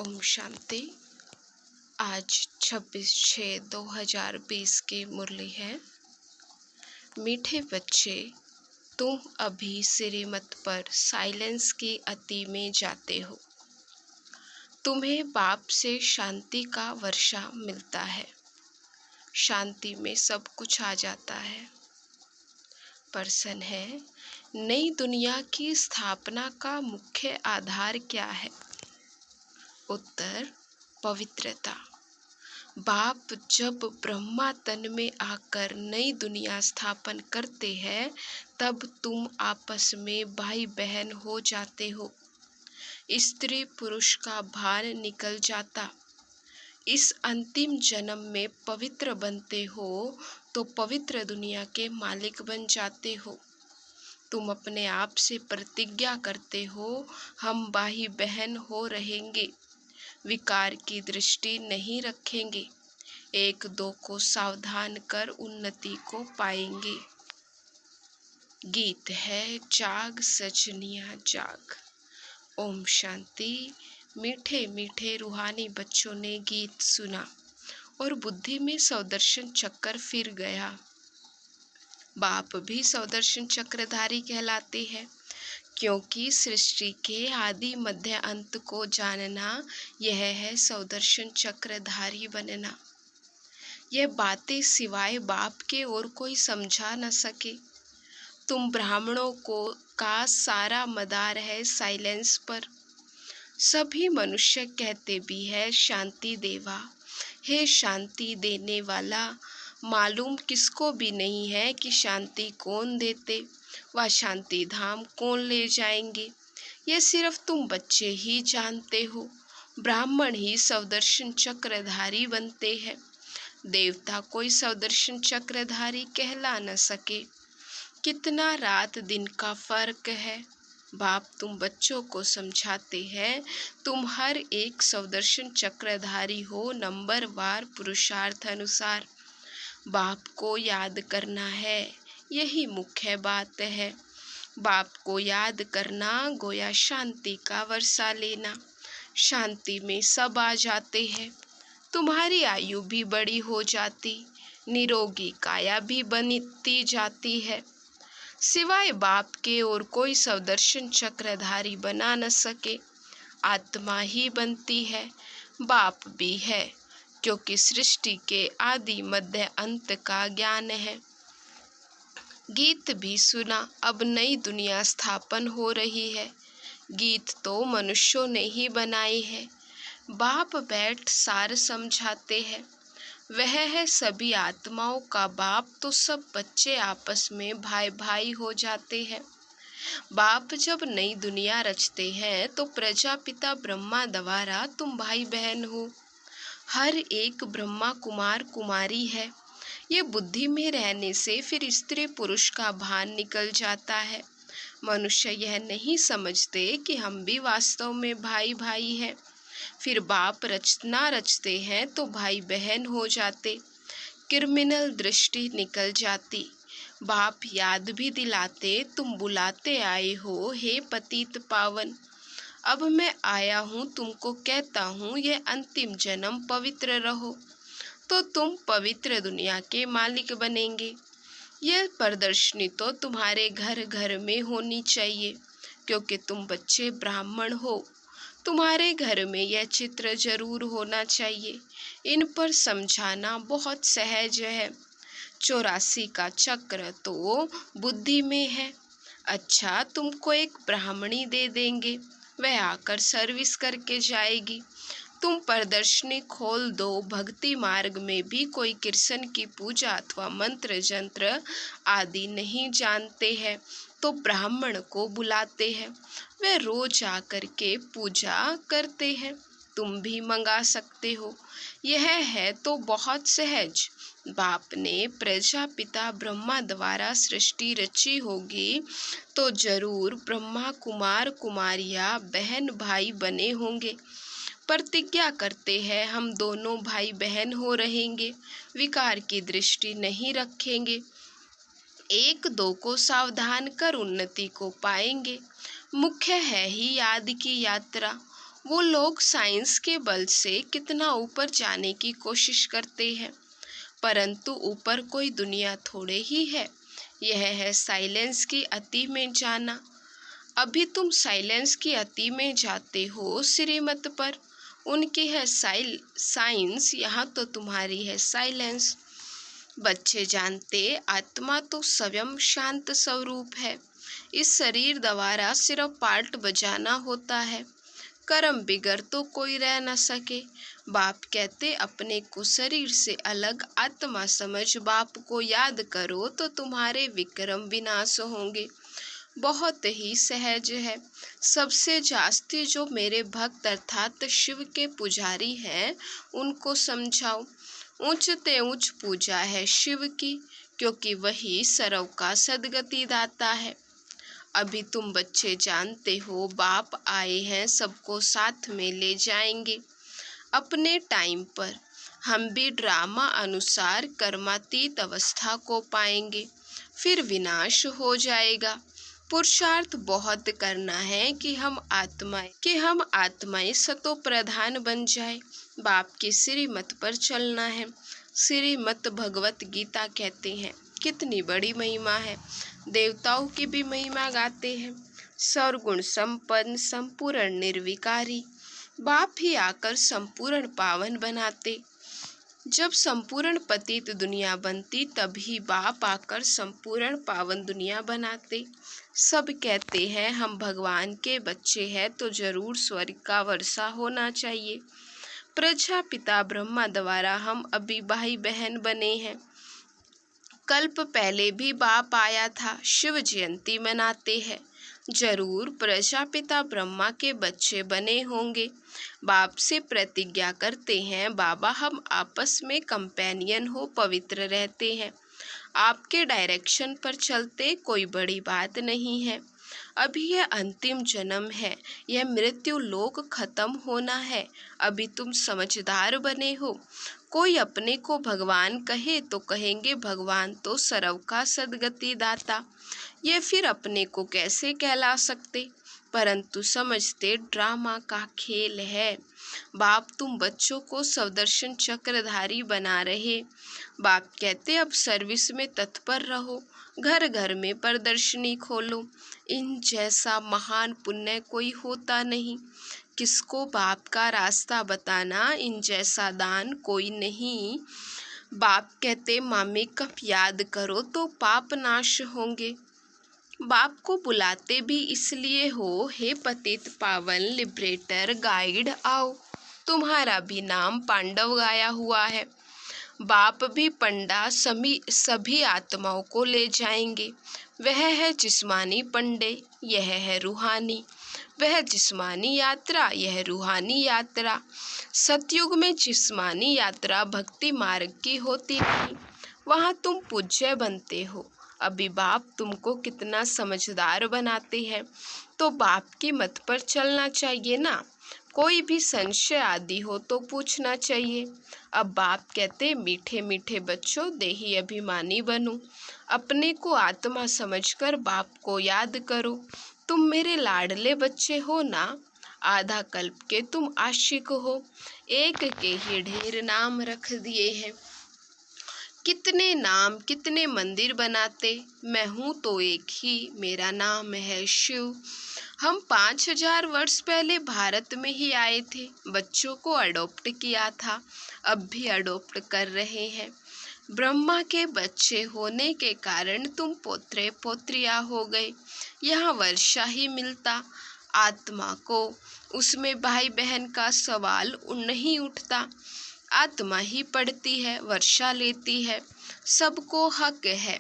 ओम शांति। आज 26/6/2020 की मुरली है। मीठे बच्चे, तुम अभी श्रीमत पर साइलेंस की अति में जाते हो। तुम्हें बाप से शांति का वर्षा मिलता है। शांति में सब कुछ आ जाता है। प्रश्न है, नई दुनिया की स्थापना का मुख्य आधार क्या है? उत्तर, पवित्रता। बाप जब ब्रह्मा तन में आकर नई दुनिया स्थापन करते हैं, तब तुम आपस में भाई बहन हो जाते हो। स्त्री पुरुष का भान निकल जाता। इस अंतिम जन्म में पवित्र बनते हो तो पवित्र दुनिया के मालिक बन जाते हो। तुम अपने आप से प्रतिज्ञा करते हो, हम भाई बहन हो रहेंगे, विकार की दृष्टि नहीं रखेंगे, एक दो को सावधान कर उन्नति को पाएंगे। गीत है जाग सजनिया जाग। ओम शांति। मीठे मीठे रूहानी बच्चों ने गीत सुना और बुद्धि में सौदर्शन चक्र फिर गया। बाप भी सौदर्शन चक्रधारी कहलाते हैं, क्योंकि सृष्टि के आदि मध्य अंत को जानना यह है सौदर्शन चक्रधारी बनना। यह बातें सिवाय बाप के और कोई समझा न सके। तुम ब्राह्मणों का सारा मदार है साइलेंस पर। सभी मनुष्य कहते भी है शांति देवा, हे शांति देने वाला। मालूम किसको भी नहीं है कि शांति कौन देते व शांति धाम कौन ले जाएंगे। ये सिर्फ तुम बच्चे ही जानते हो। ब्राह्मण ही सौदर्शन चक्रधारी बनते हैं। देवता कोई सौदर्शन चक्रधारी कहला न सके। कितना रात दिन का फर्क है। बाप तुम बच्चों को समझाते हैं, तुम हर एक सौदर्शन चक्रधारी हो नंबर वार पुरुषार्थ अनुसार। बाप को याद करना है, यही मुख्य बात है। बाप को याद करना गोया शांति का वर्षा लेना। शांति में सब आ जाते हैं। तुम्हारी आयु भी बड़ी हो जाती, निरोगी काया भी बनती जाती है। सिवाय बाप के और कोई सौदर्शन चक्रधारी बना न सके। आत्मा ही बनती है, बाप भी है, क्योंकि सृष्टि के आदि मध्य अंत का ज्ञान है। गीत भी सुना, अब नई दुनिया स्थापन हो रही है। गीत तो मनुष्यों ने ही बनाई है। बाप बैठ सार समझाते हैं। वह है सभी आत्माओं का बाप, तो सब बच्चे आपस में भाई भाई हो जाते हैं। बाप जब नई दुनिया रचते हैं तो प्रजापिता ब्रह्मा द्वारा तुम भाई बहन हो। हर एक ब्रह्मा कुमार कुमारी है। ये बुद्धि में रहने से फिर स्त्री पुरुष का भान निकल जाता है। मनुष्य यह नहीं समझते कि हम भी वास्तव में भाई भाई हैं। फिर बाप रचना रचते हैं तो भाई बहन हो जाते। क्रिमिनल दृष्टि निकल जाती। बाप याद भी दिलाते, तुम बुलाते आए हो हे पतित पावन। अब मैं आया हूँ, तुमको कहता हूँ यह अंतिम जन्म पवित्र रहो, तो तुम पवित्र दुनिया के मालिक बनेंगे। यह प्रदर्शनी तो तुम्हारे घर घर में होनी चाहिए, क्योंकि तुम बच्चे ब्राह्मण हो। तुम्हारे घर में यह चित्र जरूर होना चाहिए। इन पर समझाना बहुत सहज है। 84 का चक्र तो बुद्धि में है। अच्छा, तुमको एक ब्राह्मणी दे देंगे, वह आकर सर्विस करके जाएगी। तुम प्रदर्शनी खोल दो। भक्ति मार्ग में भी कोई कृष्ण की पूजा अथवा मंत्र जंत्र आदि नहीं जानते हैं, तो ब्राह्मण को बुलाते हैं। वे रोज आकर के पूजा करते हैं। तुम भी मंगा सकते हो। यह है तो बहुत सहज। बाप ने प्रजापिता ब्रह्मा द्वारा सृष्टि रची होगी, तो जरूर ब्रह्मा कुमार कुमारियां बहन भाई बने होंगे। प्रतिज्ञा करते हैं, हम दोनों भाई बहन हो रहेंगे, विकार की दृष्टि नहीं रखेंगे, एक दो को सावधान कर उन्नति को पाएंगे। मुख्य है ही याद की यात्रा। वो लोग साइंस के बल से कितना ऊपर जाने की कोशिश करते हैं, परंतु ऊपर कोई दुनिया थोड़े ही है। यह है साइलेंस की अति में जाना। अभी तुम साइलेंस की अति में जाते हो श्रीमत पर। उनकी है साइंस, यहाँ तो तुम्हारी है साइलेंस। बच्चे जानते आत्मा तो स्वयं शांत स्वरूप है। इस शरीर द्वारा सिर्फ पार्ट बजाना होता है। कर्म बिगर तो कोई रह न सके। बाप कहते अपने को शरीर से अलग आत्मा समझ बाप को याद करो तो तुम्हारे विक्रम विनाश होंगे। बहुत ही सहज है। सबसे जास्ती जो मेरे भक्त अर्थात शिव के पुजारी हैं उनको समझाओ। ऊंचते ऊंच पूजा है शिव की, क्योंकि वही सर्व का सद्गति दाता है। अभी तुम बच्चे जानते हो बाप आए हैं, सबको साथ में ले जाएंगे अपने टाइम पर। हम भी ड्रामा अनुसार कर्मातीत अवस्था को पाएंगे, फिर विनाश हो जाएगा। पुरुषार्थ बहुत करना है कि हम आत्माएं सतो प्रधान बन जाए। बाप की श्रीमत पर चलना है। श्रीमत भगवत गीता कहते हैं, कितनी बड़ी महिमा है। देवताओं की भी महिमा गाते हैं। सर्वगुण संपन्न संपूर्ण निर्विकारी बाप ही आकर संपूर्ण पावन बनाते। जब संपूर्ण पतित दुनिया बनती तभी बाप आकर संपूर्ण पावन दुनिया बनाते। सब कहते हैं हम भगवान के बच्चे हैं तो जरूर स्वर्ग का वर्षा होना चाहिए। प्रजापिता ब्रह्मा द्वारा हम अभी भाई बहन बने हैं। कल्प पहले भी बाप आया था। शिव जयंती मनाते हैं, जरूर प्रजापिता ब्रह्मा के बच्चे बने होंगे। बाप से प्रतिज्ञा करते हैं, बाबा हम आपस में कंपेनियन हो पवित्र रहते हैं। आपके डायरेक्शन पर चलते कोई बड़ी बात नहीं है। अभी यह अंतिम जन्म है, यह मृत्यु लोक खत्म होना है। अभी तुम समझदार बने हो। कोई अपने को भगवान कहे तो कहेंगे भगवान तो सर्व का सद्गति दाता। ये फिर अपने को कैसे कहला सकते, परंतु समझते ड्रामा का खेल है। बाप तुम बच्चों को स्वदर्शन चक्रधारी बना रहे। बाप कहते अब सर्विस में तत्पर रहो, घर घर में प्रदर्शनी खोलो। इन जैसा महान पुण्य कोई होता नहीं। किसको बाप का रास्ता बताना, इन जैसा दान कोई नहीं। बाप कहते मामे कब याद करो तो पाप नाश होंगे। बाप को बुलाते भी इसलिए हो, हे पतित पावन लिबरेटर गाइड आओ। तुम्हारा भी नाम पांडव गाया हुआ है। बाप भी पंडा सभी आत्माओं को ले जाएंगे। वह है जिस्मानी पंडे, यह है रूहानी। वह जिस्मानी यात्रा, यह रूहानी यात्रा। सतयुग में जिस्मानी यात्रा भक्ति मार्ग की होती नहीं, वहाँ तुम पूज्य बनते हो। अभी बाप तुमको कितना समझदार बनाते हैं, तो बाप की मत पर चलना चाहिए ना। कोई भी संशय आदि हो तो पूछना चाहिए। अब बाप कहते मीठे मीठे बच्चों देही अभिमानी बनो। अपने को आत्मा समझकर बाप को याद करो। तुम मेरे लाडले बच्चे हो ना। आधा कल्प के तुम आशिक हो, एक के ही ढेर नाम रख दिए हैं। कितने नाम कितने मंदिर बनाते, मैं हूँ तो एक ही, मेरा नाम है शिव। हम 5000 वर्ष पहले भारत में ही आए थे, बच्चों को अडॉप्ट किया था, अब भी अडॉप्ट कर रहे हैं। ब्रह्मा के बच्चे होने के कारण तुम पोत्रे पोत्रिया हो गए। यहाँ वर्षा ही मिलता आत्मा को, उसमें भाई बहन का सवाल नहीं उठता। आत्मा ही पढ़ती है, वर्षा लेती है, सबको हक है।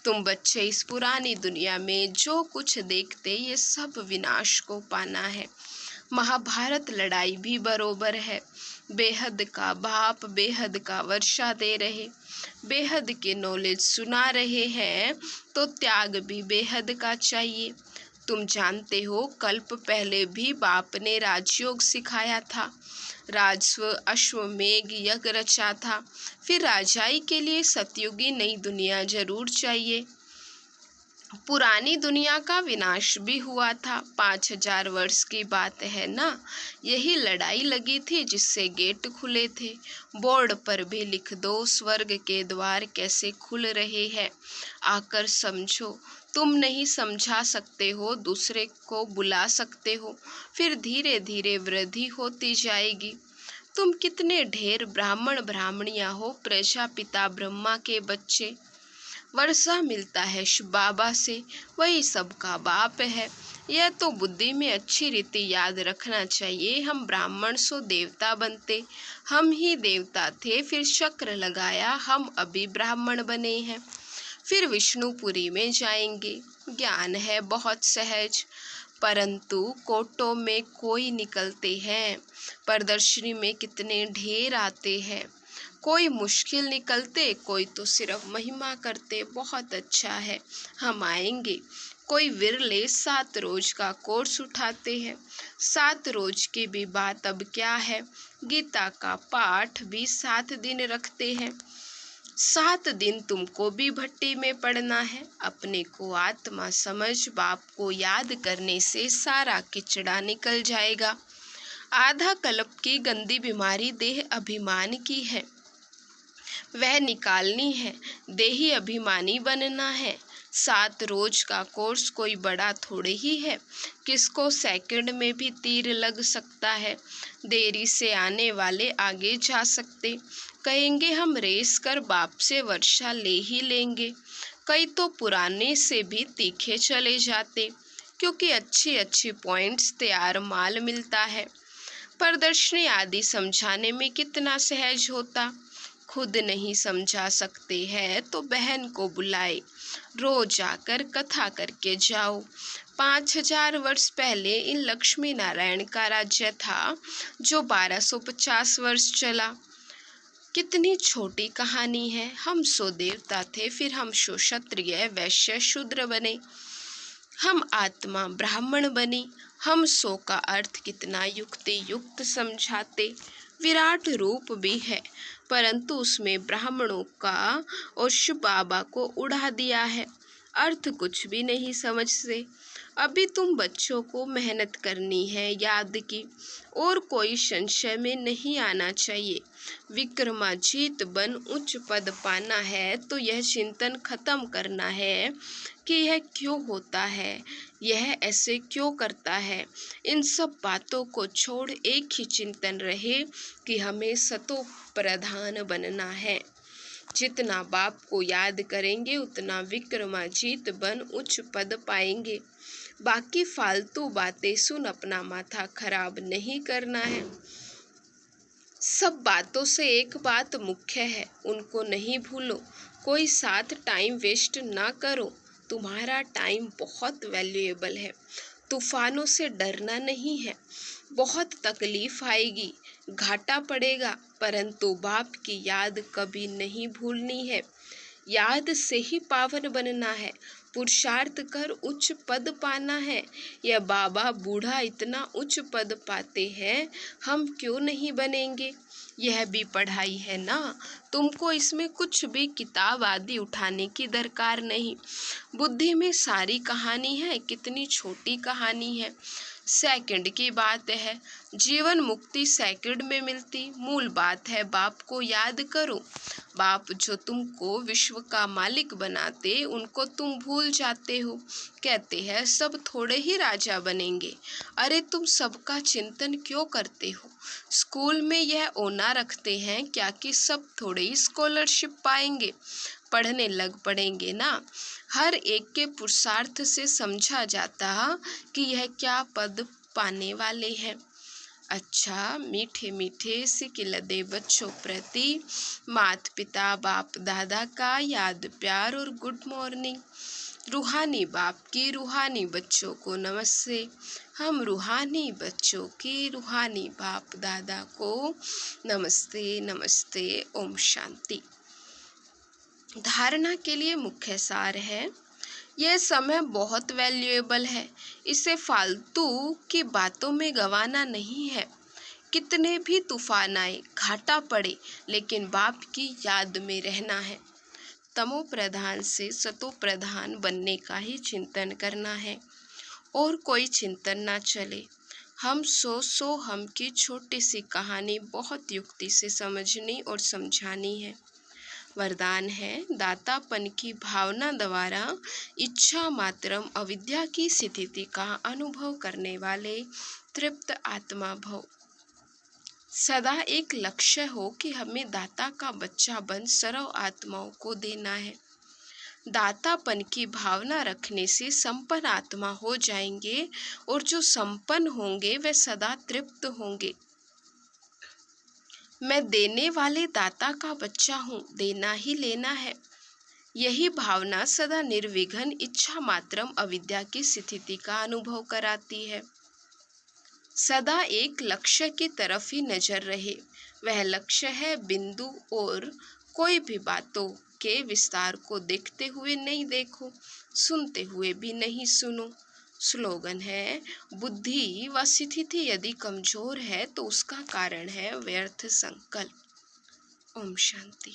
तुम बच्चे इस पुरानी दुनिया में जो कुछ देखते ये सब विनाश को पाना है। महाभारत लड़ाई भी बरोबर है। बेहद का बाप बेहद का वर्षा दे रहे, बेहद के नॉलेज सुना रहे हैं, तो त्याग भी बेहद का चाहिए। तुम जानते हो कल्प पहले भी बाप ने राजयोग सिखाया था, राजस्व अश्वमेघ यज्ञ रचा था। फिर राजाई के लिए सतयुगी नई दुनिया जरूर चाहिए। पुरानी दुनिया का विनाश भी हुआ था। 5,000 वर्ष की बात है ना। यही लड़ाई लगी थी जिससे गेट खुले थे। बोर्ड पर भी लिख दो, स्वर्ग के द्वार कैसे खुल रहे हैं, आकर समझो। तुम नहीं समझा सकते हो, दूसरे को बुला सकते हो, फिर धीरे धीरे वृद्धि होती जाएगी। तुम कितने ढेर ब्राह्मण ब्राह्मणियां हो, प्रजापिता ब्रह्मा के बच्चे। वर्षा मिलता है शिव बाबा से, वही सबका बाप है। यह तो बुद्धि में अच्छी रीति याद रखना चाहिए। हम ब्राह्मण सो देवता बनते, हम ही देवता थे, फिर चक्र लगाया, हम अभी ब्राह्मण बने हैं, फिर विष्णुपुरी में जाएंगे। ज्ञान है बहुत सहज, परंतु कोटों में कोई निकलते हैं, प्रदर्शनी में कितने ढेर आते हैं। कोई मुश्किल निकलते, कोई तो सिर्फ महिमा करते। बहुत अच्छा है, हम आएंगे। कोई विरले 7 रोज का कोर्स उठाते हैं। 7 रोज की भी बात अब क्या है, गीता का पाठ भी 7 दिन रखते हैं। 7 दिन तुमको भी भट्टी में पड़ना है। अपने को आत्मा समझ, बाप को याद करने से सारा किचड़ा निकल जाएगा। आधा कल्प की गंदी बीमारी देह अभिमान की है, वह निकालनी है। देही अभिमानी बनना है। 7 रोज का कोर्स कोई बड़ा थोड़े ही है, किसको सेकंड में भी तीर लग सकता है। देरी से आने वाले आगे जा सकते, कहेंगे हम रेस कर बाप से वर्षा ले ही लेंगे। कई तो पुराने से भी तीखे चले जाते, क्योंकि अच्छी अच्छी पॉइंट्स तैयार माल मिलता है। प्रदर्शनी आदि समझाने में कितना सहज होता। खुद नहीं समझा सकते हैं तो बहन को बुलाए, रोज आकर कथा करके जाओ। 5,000 वर्ष पहले इन लक्ष्मी नारायण का राज्य था, जो 1250 वर्ष चला। कितनी छोटी कहानी है। हम सो देवता थे, फिर हम सो क्षत्रिय वैश्य शूद्र बने, हम आत्मा ब्राह्मण बनी। हम सो का अर्थ कितना युक्ति युक्त समझाते। विराट रूप भी है, परंतु उसमें ब्राह्मणों का और शिव बाबा को उड़ा दिया है। अर्थ कुछ भी नहीं समझते। अभी तुम बच्चों को मेहनत करनी है याद की, और कोई संशय में नहीं आना चाहिए। विक्रमाजीत बन उच्च पद पाना है तो यह चिंतन खत्म करना है कि यह क्यों होता है, यह ऐसे क्यों करता है। इन सब बातों को छोड़ एक ही चिंतन रहे कि हमें सतो प्रधान बनना है। जितना बाप को याद करेंगे उतना विक्रमाजीत बन उच्च पद पाएंगे। बाकी फालतू बातें सुन अपना माथा खराब नहीं करना है। सब बातों से एक बात मुख्य है, उनको नहीं भूलो। कोई साथ टाइम वेस्ट ना करो। तुम्हारा टाइम बहुत वैल्यूएबल है। तूफानों से डरना नहीं है। बहुत तकलीफ आएगी, घाटा पड़ेगा, परंतु बाप की याद कभी नहीं भूलनी है। याद से ही पावन बनना है। पुरुषार्थ कर उच्च पद पाना है। यह बाबा बूढ़ा इतना उच्च पद पाते हैं, हम क्यों नहीं बनेंगे। यह भी पढ़ाई है ना, तुमको इसमें कुछ भी किताब आदि उठाने की दरकार नहीं। बुद्धि में सारी कहानी है। कितनी छोटी कहानी है, सेकंड की बात है। जीवन मुक्ति सेकंड में मिलती। मूल बात है बाप को याद करो। बाप जो तुमको विश्व का मालिक बनाते, उनको तुम भूल जाते हो। कहते हैं सब थोड़े ही राजा बनेंगे। अरे तुम सबका चिंतन क्यों करते हो। स्कूल में यह ओना रखते हैं क्या कि सब थोड़े ही स्कॉलरशिप पाएंगे। पढ़ने लग पड़ेंगे ना। हर एक के पुरुषार्थ से समझा जाता कि यह क्या पद पाने वाले हैं। अच्छा, मीठे मीठे सिकिलदे बच्चों प्रति माता पिता बाप दादा का याद प्यार और गुड मॉर्निंग। रूहानी बाप की रूहानी बच्चों को नमस्ते। हम रूहानी बच्चों की रूहानी बाप दादा को नमस्ते नमस्ते। ओम शांति। धारणा के लिए मुख्य सार है, यह समय बहुत वैल्यूएबल है, इसे फालतू की बातों में गंवाना नहीं है। कितने भी तूफान आए, घाटा पड़े, लेकिन बाप की याद में रहना है। तमो प्रधान से सतो प्रधान बनने का ही चिंतन करना है और कोई चिंतन ना चले। हम सो हम की छोटी सी कहानी बहुत युक्ति से समझनी और समझानी है। वरदान है दातापन की भावना द्वारा इच्छा मात्रम अविद्या की स्थिति का अनुभव करने वाले तृप्त आत्मा भव। सदा एक लक्ष्य हो कि हमें दाता का बच्चा बन सर्व आत्माओं को देना है। दातापन की भावना रखने से संपन्न आत्मा हो जाएंगे और जो संपन्न होंगे वे सदा तृप्त होंगे। मैं देने वाले दाता का बच्चा हूँ, देना ही लेना है। यही भावना सदा निर्विघ्न इच्छा मात्रम अविद्या की स्थिति का अनुभव कराती है। सदा एक लक्ष्य की तरफ ही नजर रहे, वह लक्ष्य है बिंदु, और कोई भी बातों के विस्तार को देखते हुए नहीं देखो, सुनते हुए भी नहीं सुनो। स्लोगन है बुद्धि व स्थिति यदि कमजोर है तो उसका कारण है व्यर्थ संकल्प। ओम शांति।